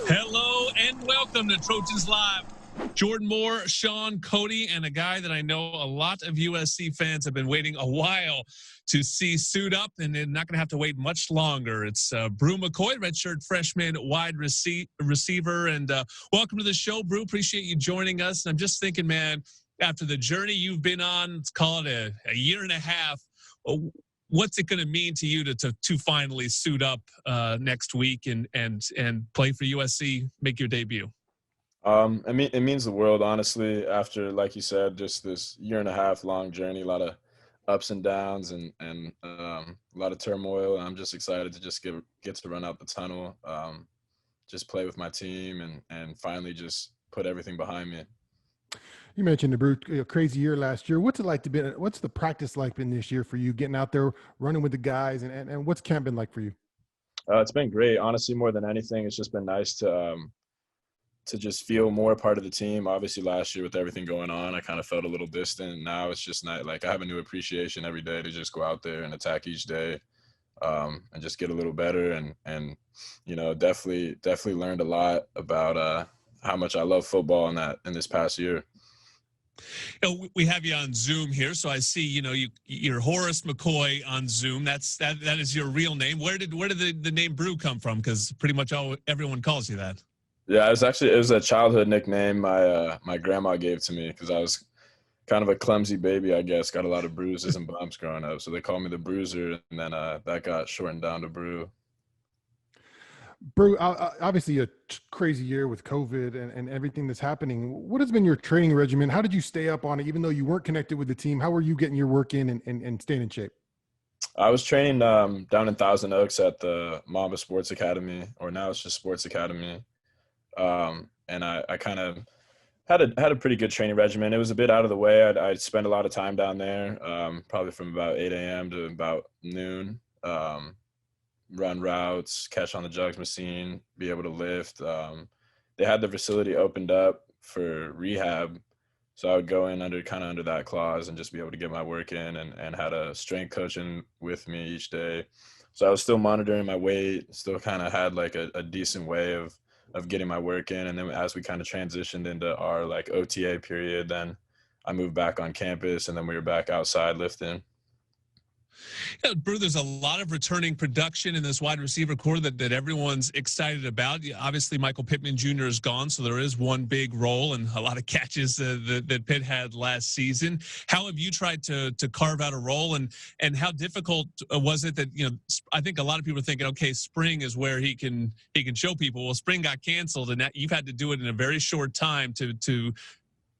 Hello and welcome to Trojans Live. Jordan Moore, Sean Cody, and a guy that I know a lot of USC fans have been waiting a while to see suit up, and they're not going to have to wait much longer. It's Bru McCoy, redshirt freshman wide receiver, and welcome to the show, Bru. Appreciate you joining us. And I'm just thinking, man, after the journey you've been on, let's call it a year and a half, what's it going to mean to you to finally suit up next week and play for USC, make your debut? I mean, it means the world, honestly, after, like you said, just this year and a half long journey, a lot of ups and downs and a lot of turmoil. I'm just excited to just get to run out the tunnel, just play with my team and finally just put everything behind me. You mentioned the Bru, crazy year last year. What's it like to be? What's the practice like been this year for you? Getting out there, running with the guys, and what's camp been like for you? It's been great, honestly. More than anything, it's just been nice to just feel more part of the team. Obviously, last year with everything going on, I kind of felt a little distant. Now it's just not like I have a new appreciation every day to just go out there and attack each day, and just get a little better. And definitely learned a lot about how much I love football in this past year. We have you on Zoom here, so I see you're Horace McCoy on Zoom. That is your real name. Where did the name Bru come from? Because pretty much everyone calls you that. Yeah, it was a childhood nickname my grandma gave to me because I was kind of a clumsy baby, I guess. Got a lot of bruises and bumps growing up, so they called me the Bruiser, and then that got shortened down to Bru. Bru, obviously a crazy year with COVID and everything that's happening. What has been your training regimen? How did you stay up on it, even though you weren't connected with the team? How were you getting your work in and staying in shape? I was training down in Thousand Oaks at the Mamba Sports Academy, or now it's just Sports Academy. And I kind of had a pretty good training regimen. It was a bit out of the way. I'd spend a lot of time down there, probably from about 8 a.m. to about noon, run routes, catch on the jugs machine, be able to lift. They had the facility opened up for rehab, so I would go in under that clause and just be able to get my work in, and had a strength coaching with me each day. So I was still monitoring my weight, still kind of had like a decent way of getting my work in. And then as we kind of transitioned into our like OTA period, then I moved back on campus, and then we were back outside lifting. Yeah, Bru, there's a lot of returning production in this wide receiver core that everyone's excited about. Obviously, Michael Pittman Jr. is gone, so there is one big role and a lot of catches that Pitt had last season. How have you tried to carve out a role, and how difficult was it that, I think a lot of people are thinking, okay, spring is where he can show people. Well, spring got canceled, and you've had to do it in a very short time to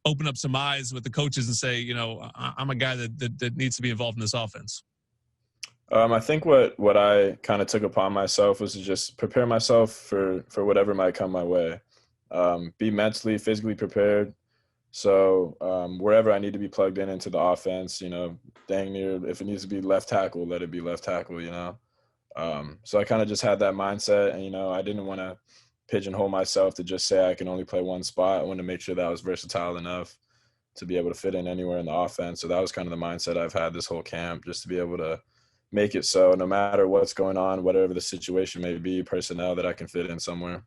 open up some eyes with the coaches and say, I'm a guy that needs to be involved in this offense. I think what I kind of took upon myself was to just prepare myself for whatever might come my way, be mentally, physically prepared. So wherever I need to be plugged into the offense, dang near, if it needs to be left tackle, let it be left tackle, So I kind of just had that mindset, and, I didn't want to pigeonhole myself to just say I can only play one spot. I wanted to make sure that I was versatile enough to be able to fit in anywhere in the offense. So that was kind of the mindset I've had this whole camp, just to be able to make it so no matter what's going on, whatever the situation may be, personnel, that I can fit in somewhere.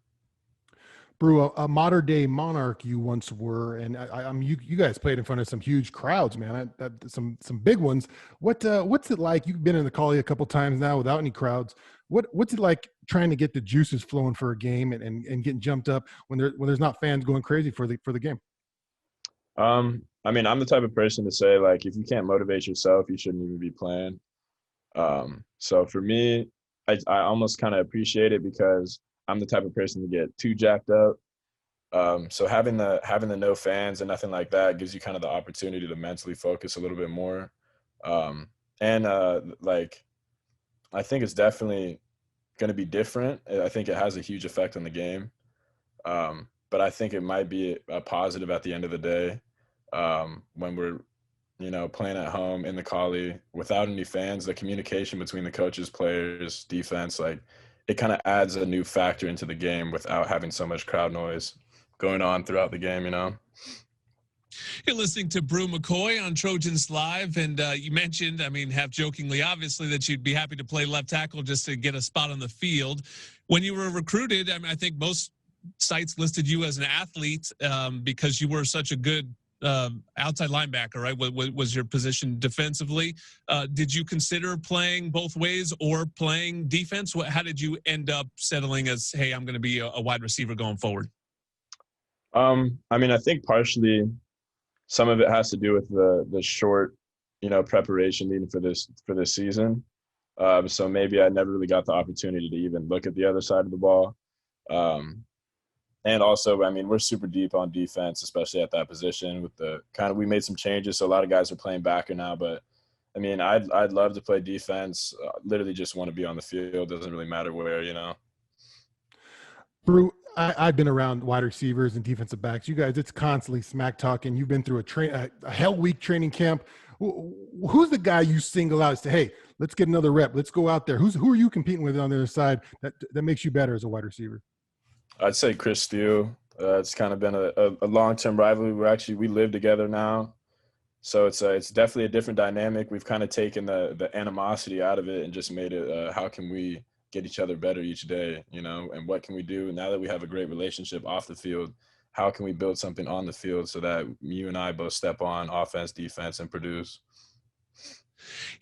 Bru, a modern day monarch you once were, and you guys played in front of some huge crowds, man. Some big ones. What's it like? You've been in the Collie a couple times now without any crowds. What's it like trying to get the juices flowing for a game and getting jumped up when there's not fans going crazy for the game? I mean, I'm the type of person to say, like, if you can't motivate yourself, you shouldn't even be playing. So for me, I almost kind of appreciate it because I'm the type of person to get too jacked up. So having the no fans and nothing like that gives you kind of the opportunity to mentally focus a little bit more. Like, I think it's definitely going to be different. I think it has a huge effect on the game. But I think it might be a positive at the end of the day, when we're, playing at home in the Collie without any fans. The communication between the coaches, players, defense, like, it kind of adds a new factor into the game without having so much crowd noise going on throughout the game, You're listening to Bru McCoy on Trojans Live, and you mentioned, half jokingly, obviously, that you'd be happy to play left tackle just to get a spot on the field. When you were recruited, I think most sites listed you as an athlete because you were such a good outside linebacker, right? Was your position defensively? Did you consider playing both ways or playing defense? How did you end up settling as, hey, I'm going to be a wide receiver going forward? I mean, I think partially some of it has to do with the short, preparation needed for this season. So maybe I never really got the opportunity to even look at the other side of the ball. And also, I mean, we're super deep on defense, especially at that position with we made some changes. So a lot of guys are playing backer now, but I mean, I'd love to play defense. Literally just want to be on the field. Doesn't really matter where, Bru, I've been around wide receivers and defensive backs. You guys, it's constantly smack talking. You've been through a hell week training camp. Who's the guy you single out and say, hey, let's get another rep. Let's go out there. Who are you competing with on the other side that makes you better as a wide receiver? I'd say Chris Steele. It's kind of been a long-term rivalry. We live together now. So it's definitely a different dynamic. We've kind of taken the animosity out of it and just made it how can we get each other better each day, and what can we do now that we have a great relationship off the field? How can we build something on the field so that you and I both step on offense, defense, and produce?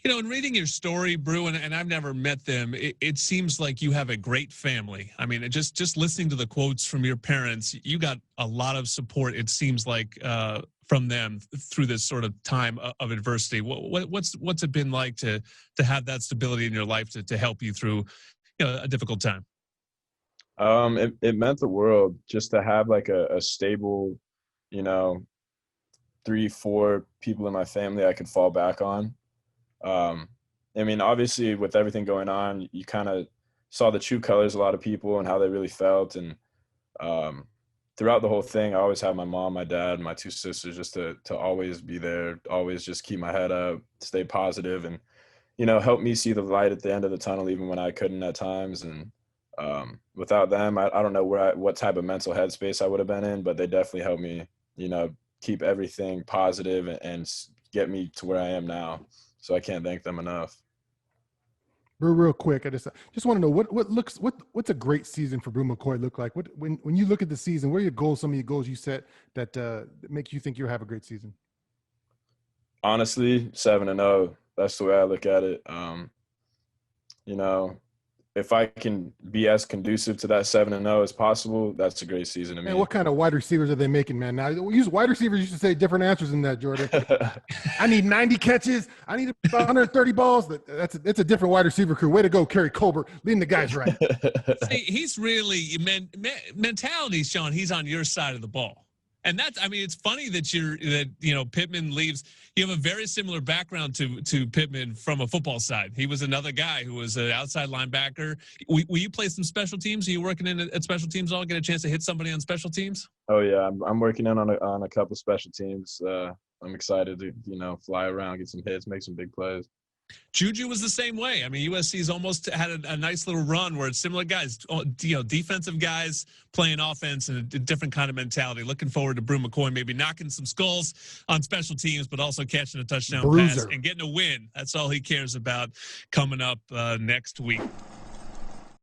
In reading your story, Bru, and I've never met them, it seems like you have a great family. I mean, just listening to the quotes from your parents, you got a lot of support, it seems like, from them through this sort of time of adversity. What's it been like to have that stability in your life to help you through a difficult time? It meant the world just to have like a stable, 3-4 people in my family I could fall back on. I mean, obviously with everything going on, you kind of saw the true colors of a lot of people and how they really felt. And throughout the whole thing, I always had my mom, my dad, my 2 sisters just to always be there, always just keep my head up, stay positive, and, help me see the light at the end of the tunnel, even when I couldn't at times. And without them, I don't know what type of mental headspace I would have been in, but they definitely helped me, keep everything positive and get me to where I am now. So I can't thank them enough. Real quick, I just want to know what's a great season for Bru McCoy look like? When you look at the season, what are your goals? Some of your goals you set that make you think you'll have a great season? Honestly, 7-0. That's the way I look at it. If I can be as conducive to that 7-0 as possible, that's a great season to me. And what kind of wide receivers are they making, man? Now, we use wide receivers used to say different answers than that, Jordan. I need 90 catches. I need 130 balls. That's a different wide receiver crew. Way to go, Kerry Colbert, leading the guys right. See, he's really mentality, Sean. He's on your side of the ball. And it's funny that Pittman leaves. You have a very similar background to Pittman from a football side. He was another guy who was an outside linebacker. Will you play some special teams? Are you working at special teams? All get a chance to hit somebody on special teams? Oh yeah, I'm working in on a couple special teams. I'm excited to fly around, get some hits, make some big plays. Juju was the same way. I mean, USC's almost had a nice little run where it's similar guys, defensive guys playing offense and a different kind of mentality. Looking forward to Bru McCoy maybe knocking some skulls on special teams, but also catching a touchdown pass and getting a win. That's all he cares about coming up next week.